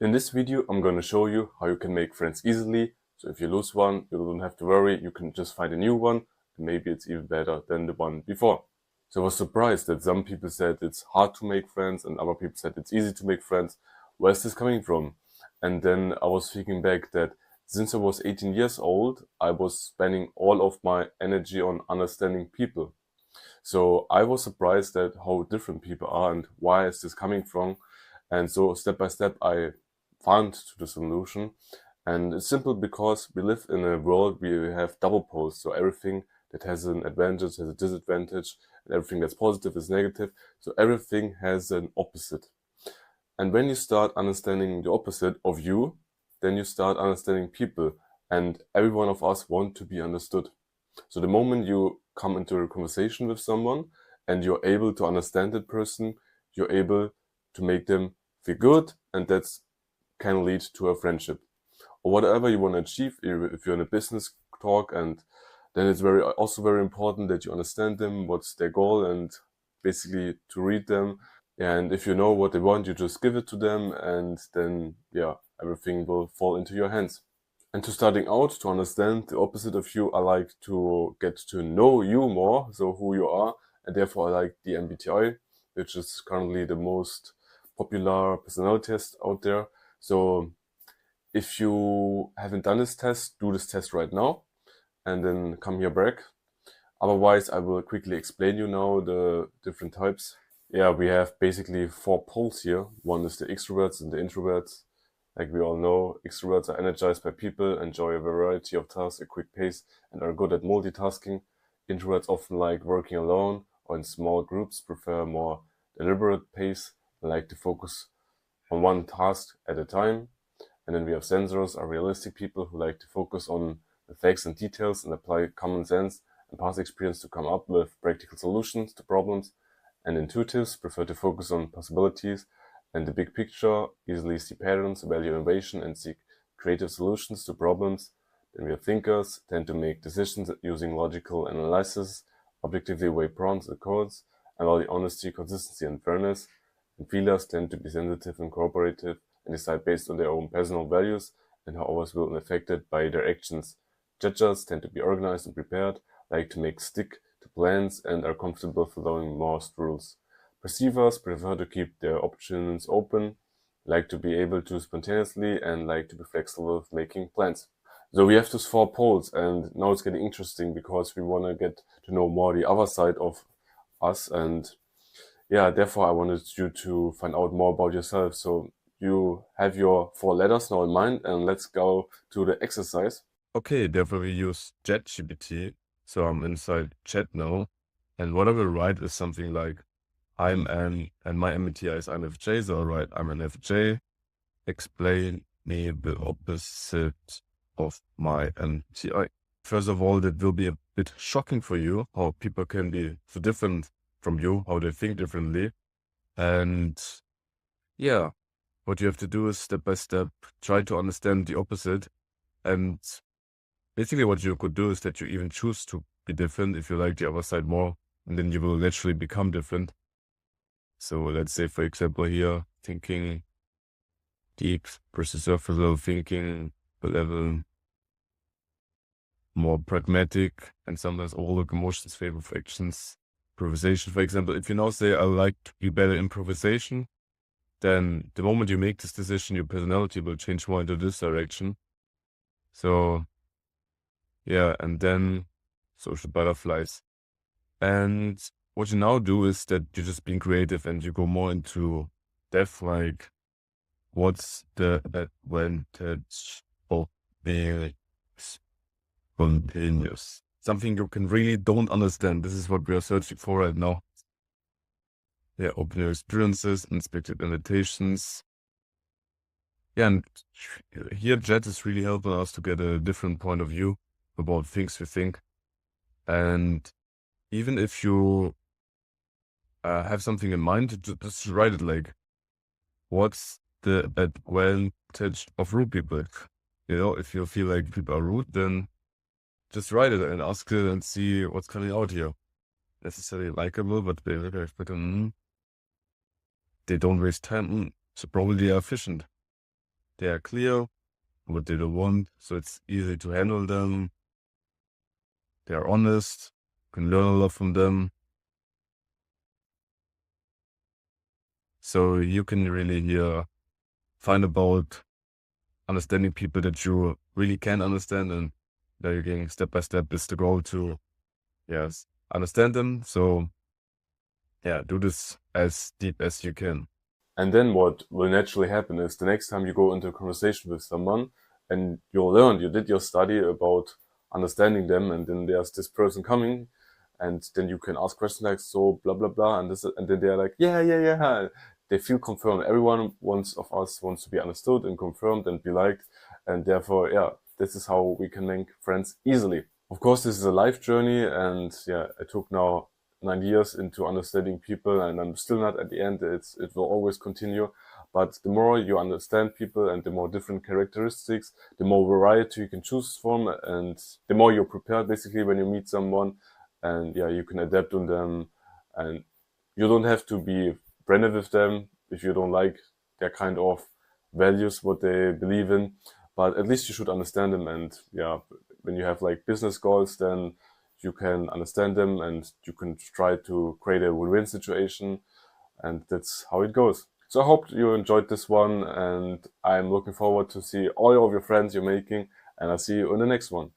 In this video, I'm going to show you how you can make friends easily. So if you lose one, you don't have to worry. You can just find a new one, and maybe it's even better than the one before. So I was surprised that some people said it's hard to make friends and other people said it's easy to make friends. Where's this coming from? And then I was thinking back that since I was 18 years old, I was spending all of my energy on understanding people. So I was surprised at how different people are and why is this coming from. And so step by step, I found to the solution. And it's simple because we live in a world where we have double poles. So everything that has an advantage has a disadvantage, and everything that's positive is negative. So everything has an opposite. And when you start understanding the opposite of you, then you start understanding people. And every one of us want to be understood. So the moment you come into a conversation with someone and you're able to understand that person, you're able to make them feel good, and that can lead to a friendship. Or whatever you want to achieve, if you're in a business talk, and then it's also very important that you understand them, what's their goal, and basically to read them. And if you know what they want, you just give it to them, and then everything will fall into your hands. And to starting out, to understand the opposite of you, I like to get to know you more, so who you are, and therefore I like the MBTI, which is currently the most popular personality test out there. So if you haven't done this test, do this test right now, and then come here back. Otherwise, I will quickly explain you now the different types. Yeah, we have basically 4 poles here. One is the extroverts and the introverts. Like we all know, extroverts are energized by people, enjoy a variety of tasks, a quick pace, and are good at multitasking. Introverts often like working alone or in small groups, prefer a more deliberate pace, and like to focus on one task at a time. And then we have sensors, are realistic people who like to focus on the facts and details and apply common sense and past experience to come up with practical solutions to problems. And intuitives prefer to focus on possibilities and the big picture, easily see patterns, value innovation, and seek creative solutions to problems. Then we have thinkers, tend to make decisions using logical analysis, objectively weigh pros and cons, and value honesty, consistency, and fairness. And feelers tend to be sensitive and cooperative and decide based on their own personal values and how others will be affected by their actions. Judges tend to be organized and prepared, like to make stick to plans, and are comfortable following most rules. Perceivers prefer to keep their options open, like to be able to spontaneously, and like to be flexible with making plans. So we have those 4 poles, and now it's getting interesting because we want to get to know more the other side of us. And yeah, therefore I wanted you to find out more about yourself. So you have your 4 letters now in mind, and let's go to the exercise. Okay, therefore we use ChatGPT. So I'm inside chat now. And what I will write is something like, and my MBTI is INFJ, so I'll write, I'm an FJ. Explain me the opposite of my MBTI. First of all, that will be a bit shocking for you, how people can be so different from you, how they think differently. And yeah, what you have to do is step by step, try to understand the opposite. And basically what you could do is that you even choose to be different if you like the other side more, and then you will naturally become different. So let's say, for example, here, thinking deep versus surface level thinking, a level more pragmatic, and sometimes overlook emotions, favor for actions. Improvisation, for example, if you now say, I like to be better improvisation, then the moment you make this decision, your personality will change more into this direction. So yeah, and then social butterflies. And what you now do is that you're just being creative and you go more into depth, like what's the advantage of being spontaneous? Something you can really don't understand. This is what we are searching for right now. Yeah, open your experiences, unexpected invitations. Yeah, and here Jet is really helping us to get a different point of view about things we think. And even if you have something in mind, just write it like, what's the advantage of rude people? You know, if you feel like people are rude, then just write it and ask it and see what's coming out here. Necessarily likable, but they don't waste time. So probably they are efficient. they are clear what they don't want, so it's easy to handle them. They are honest, can learn a lot from them. So you can really here find about understanding people that you really can understand, and there again, step by step is the goal to, yes, understand them. So yeah, do this as deep as you can. And then what will naturally happen is the next time you go into a conversation with someone and you learned, you did your study about understanding them, and then there's this person coming, and then you can ask questions like, so blah, blah, blah. And then they're like, yeah, yeah, yeah. They feel confirmed. Everyone of us wants to be understood and confirmed and be liked. And therefore, yeah, this is how we can make friends easily. Of course, this is a life journey, and yeah, I took now 9 years into understanding people, and I'm still not at the end. It will always continue. But the more you understand people and the more different characteristics, the more variety you can choose from, and the more you're prepared basically when you meet someone, and yeah, you can adapt on them, and you don't have to be friendly with them if you don't like their kind of values, what they believe in. But at least you should understand them, and yeah, when you have like business goals, then you can understand them and you can try to create a win-win situation, and that's how it goes. So I hope you enjoyed this one, and I'm looking forward to see all of your friends you're making, and I'll see you in the next one.